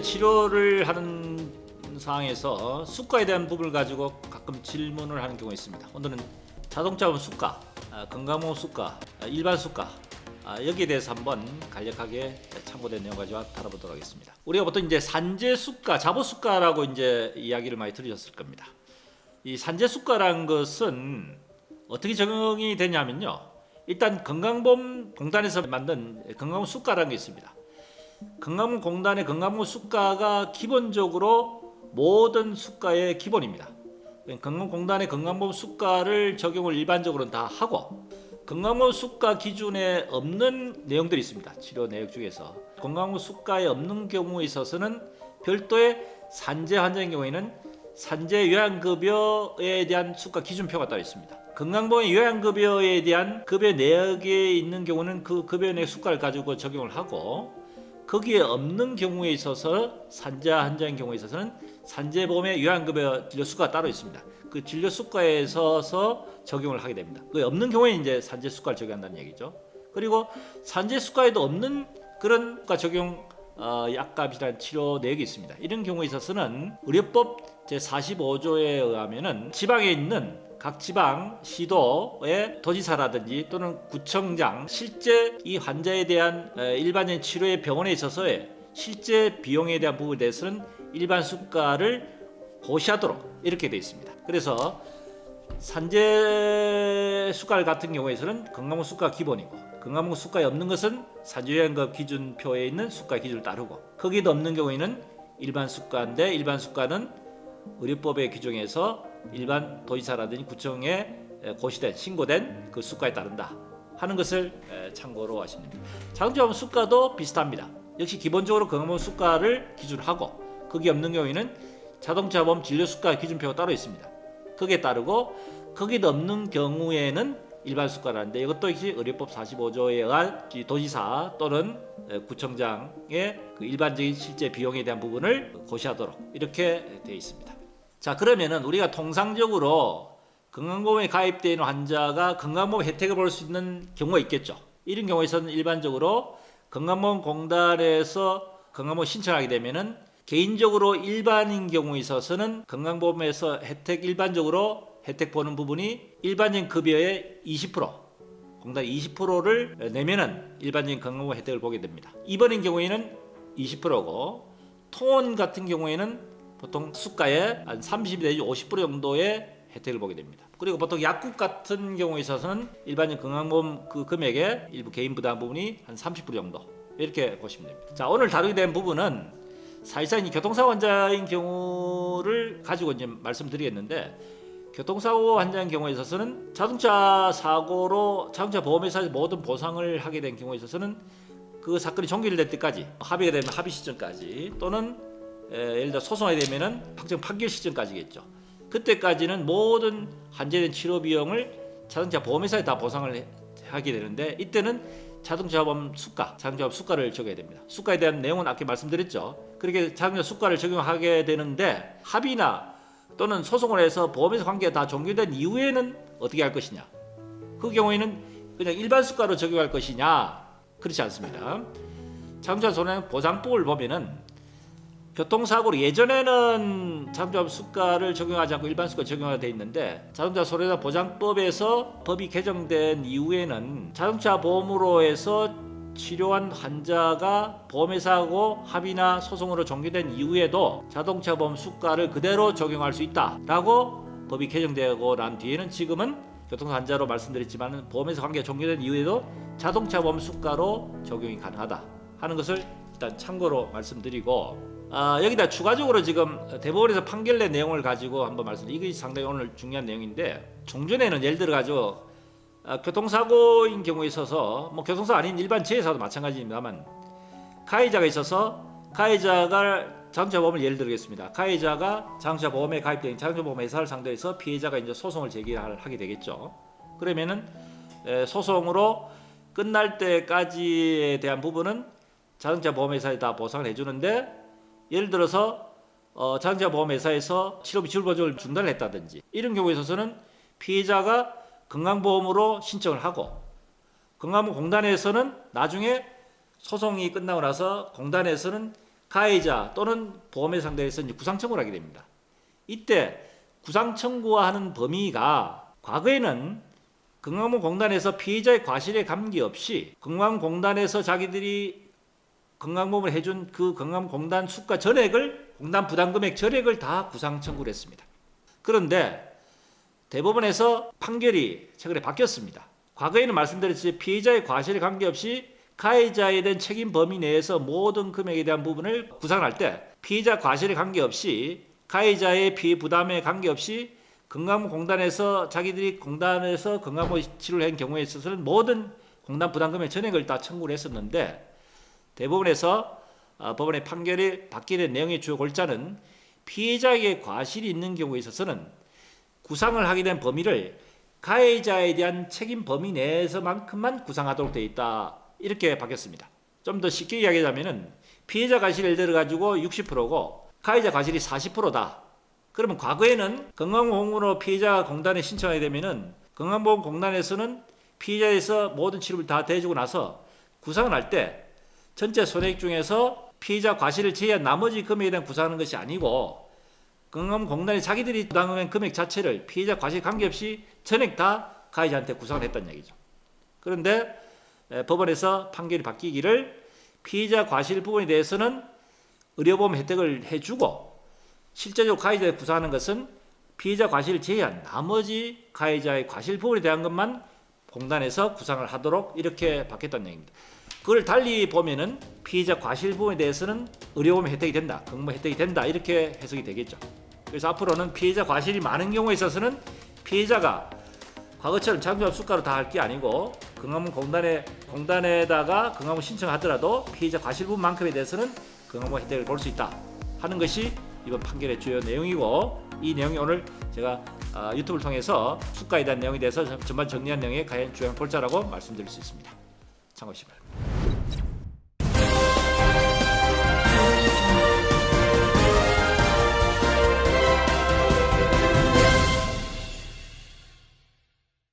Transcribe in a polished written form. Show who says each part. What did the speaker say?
Speaker 1: 치료를 하는 상황에서 수가에 대한 부분을 가지고 가끔 질문을 하는 경우가 있습니다. 오늘은 자동차보험 수가, 건강보험 수가, 일반 수가, 여기에 대해서 한번 간략하게 참고된 내용 가지고 다뤄보도록 하겠습니다. 우리가 보통 이제 산재 수가, 자보 수가라고 이제 이야기를 많이 들으셨을 겁니다. 이 산재 수가라는 것은 어떻게 적용이 되냐면요. 일단 건강보험공단에서 만든 건강보험 수가라는 게 있습니다. 건강보험공단의 건강보험 수가가 기본적으로 모든 수가의 기본입니다. 건강공단의 건강보험 수가를 적용을 일반적으로는 다 하고, 건강보험 수가 기준에 없는 내용들이 있습니다. 치료 내역 중에서 건강보험 수가에 없는 경우에 있어서는 별도의 산재 환자인 경우에는 산재 요양급여에 대한 수가 기준표가 따로 있습니다. 건강보험 요양급여에 대한 급여 내역에 있는 경우는 그 급여 내역 수가를 가지고 적용을 하고, 거기에 없는 경우에 있어서 산재 환자인 경우에 있어서는 산재보험의 요양급여 진료 수가가 따로 있습니다. 그 진료 수가에 있어서 적용을 하게 됩니다. 그 없는 경우에 이제 산재 수가를 적용한다는 얘기죠. 그리고 산재 수가에도 없는 그런 수가 적용 약값이라는 치료 내역이 있습니다. 이런 경우에 있어서는 의료법 제45조에 의하면은 지방에 있는 각 지방 시도의 도지사라든지 또는 구청장 실제 이 환자에 대한 일반적인 치료의 병원에 있어서의 실제 비용에 대한 부분에 대해서는 일반 수가를 고시하도록 이렇게 되어 있습니다. 그래서 산재 수가 같은 경우에서는 건강보험 수가 기본이고, 건강보험 수가에 없는 것은 산재요양급 기준표에 있는 수가 기준을 따르고, 거기도 없는 경우에는 일반 수가인데, 일반 수가는 의료법의 규정에서 일반 도지사라든지 구청에 고시된 신고된 그 수가에 따른다 하는 것을 참고로 하시면 됩니다. 자동차보험 수가도 비슷합니다. 역시 기본적으로 건강보험 수가를 기준하고, 거기 없는 경우에는 자동차보험 진료수가 기준표가 따로 있습니다. 거기에 따르고, 거기도 없는 경우에는 일반 수가라는데, 이것도 역시 의료법 45조에 의한 도지사 또는 구청장의 그 일반적인 실제 비용에 대한 부분을 고시하도록 이렇게 되어 있습니다. 자, 그러면은 우리가 통상적으로 건강보험에 가입되어 있는 환자가 건강보험 혜택을 볼 수 있는 경우가 있겠죠. 이런 경우에서는 일반적으로 건강보험공단에서 건강보험 신청하게 되면은 개인적으로 일반인 경우에 있어서는 건강보험에서 일반적으로 혜택 보는 부분이 일반적인 급여의 20%, 공단 20%를 내면은 일반적인 건강보험 혜택을 보게 됩니다. 입원인 경우에는 20%고, 통원 같은 경우에는 보통 수가의 한 30 내지 50% 정도의 혜택을 보게 됩니다. 그리고 보통 약국 같은 경우에 있어서는 일반적인 건강보험 그 금액의 일부 개인 부담 부분이 한 30% 정도, 이렇게 보시면 됩니다. 자, 오늘 다루게 된 부분은 사실상 교통사고 환자인 경우를 가지고 이제 말씀드리겠는데, 교통사고 환자인 경우에 있어서는 자동차 사고로 자동차 보험회사에서 모든 보상을 하게 된 경우에 있어서는 그 사건이 종결될 때까지, 합의가 되면 합의 시점까지, 또는 예를 들어 소송하게 되면은 확정 판결 시점까지겠죠. 그때까지는 모든 환자된 치료 비용을 자동차 보험회사에 다 보상을 하게 되는데, 이때는 자동차보험 수가, 자동차보험 수가를 적어야 됩니다. 수가에 대한 내용은 아까 말씀드렸죠. 그렇게 자동차 수가를 적용하게 되는데, 합의나 또는 소송을 해서 보험회사 관계가 다 종결된 이후에는 어떻게 할 것이냐, 그 경우에는 그냥 일반 수가로 적용할 것이냐, 그렇지 않습니다. 자동차 손해보상법을 보면은 교통사고로 예전에는 자동차 수가를 적용하지 않고 일반 수가 적용하게 돼 있는데, 자동차 손해보상 보장법에서 법이 개정된 이후에는 자동차 보험으로 해서 치료한 환자가 보험회사하고 합의나 소송으로 종결된 이후에도 자동차 보험 수가를 그대로 적용할 수 있다라고 법이 개정되고 난 뒤에는 지금은 교통사 환자로 말씀드렸지만 보험회사 관계가 종결된 이후에도 자동차 보험 수가로 적용이 가능하다 하는 것을 일단 참고로 말씀드리고, 여기다 추가적으로 지금 대법원에서 판결된 내용을 가지고 한번 말씀드리고, 이게 상당히 오늘 중요한 내용인데, 종전에는 예를 들어 가지고 교통사고인 경우에 있어서 교통사고 아닌 일반 재해사도 마찬가지입니다만, 가해자가 있어서 가해자가 자동차 보험을 예를 들겠습니다. 가해자가 자동차 보험에 가입된 자동차 보험 회사를 상대해서 피해자가 이제 소송을 제기하게 되겠죠. 그러면은 소송으로 끝날 때까지에 대한 부분은 자동차 보험 회사에 다 보상을 해주는데, 예를 들어서 자동차 보험 회사에서 치료비 지불 보조를 중단을 했다든지, 이런 경우에 있어서는 피해자가 건강보험으로 신청을 하고, 건강보험공단에서는 나중에 소송이 끝나고 나서 공단에서는 가해자 또는 보험회 상대에서 이제 구상 청구를 하게 됩니다. 이때 구상 청구하는 범위가 과거에는 건강보험공단에서 피해자의 과실에 관계없이 건강공단에서 자기들이 건강보험을 해준 그 건강공단 수가 전액을 공단 부담금액 전액을 다 구상 청구를 했습니다. 그런데 대법원에서 판결이 최근에 바뀌었습니다. 과거에는 말씀드렸듯이 피해자의 과실에 관계없이 가해자에 대한 책임 범위 내에서 모든 금액에 대한 부분을 구상할 때 피해자 과실에 관계없이 가해자의 피해 부담에 관계없이 건강보험공단에서 자기들이 공단에서 건강보험 치료를 한 경우에 있어서는 모든 공단 부담금의 전액을 다 청구를 했었는데 대법원에서 법원의 판결이 바뀌는 내용의 주요 골자는 피해자에게 과실이 있는 경우에 있어서는 구상을 하게 된 범위를 가해자에 대한 책임 범위 내에서만큼만 구상하도록 되어 있다. 이렇게 바뀌었습니다. 좀 더 쉽게 이야기하자면은 피해자 과실을 예를 들어 가지고 60%고 가해자 과실이 40%다. 그러면 과거에는 건강보험으로 피해자가 공단에 신청하게 되면은 건강보험공단에서는 피해자에서 모든 치료를 다 대주고 나서 구상을 할 때 전체 손해액 중에서 피해자 과실을 제외한 나머지 금액에 대한 구상하는 것이 아니고 건강보험공단이 자기들이 부담한 금액 자체를 피해자 과실 관계없이 전액 다 가해자한테 구상을 했다는 얘기죠. 그런데 법원에서 판결이 바뀌기를 피해자 과실 부분에 대해서는 의료보험 혜택을 해주고 실제적으로 가해자에 구상하는 것은 피해자 과실을 제외한 나머지 가해자의 과실 부분에 대한 것만 공단에서 구상을 하도록 이렇게 바뀌었다는 얘기입니다. 그걸 달리 보면은 피해자 과실 부분에 대해서는 의료보험 혜택이 된다, 건강보험 혜택이 된다 이렇게 해석이 되겠죠. 그래서 앞으로는 피해자 과실이 많은 경우에 있어서는 피해자가 과거처럼 자금조합 수가로 다 할 게 아니고 공단에다가 건강보험 신청하더라도 피해자 과실 부분만큼에 대해서는 건강보험 혜택을 볼 수 있다 하는 것이 이번 판결의 주요 내용이고 이 내용이 오늘 제가 유튜브를 통해서 수가에 대한 내용에 대해서 전반 정리한 내용의 가장 중요한 골자라고 말씀드릴 수 있습니다. 참고하시기 바랍니다.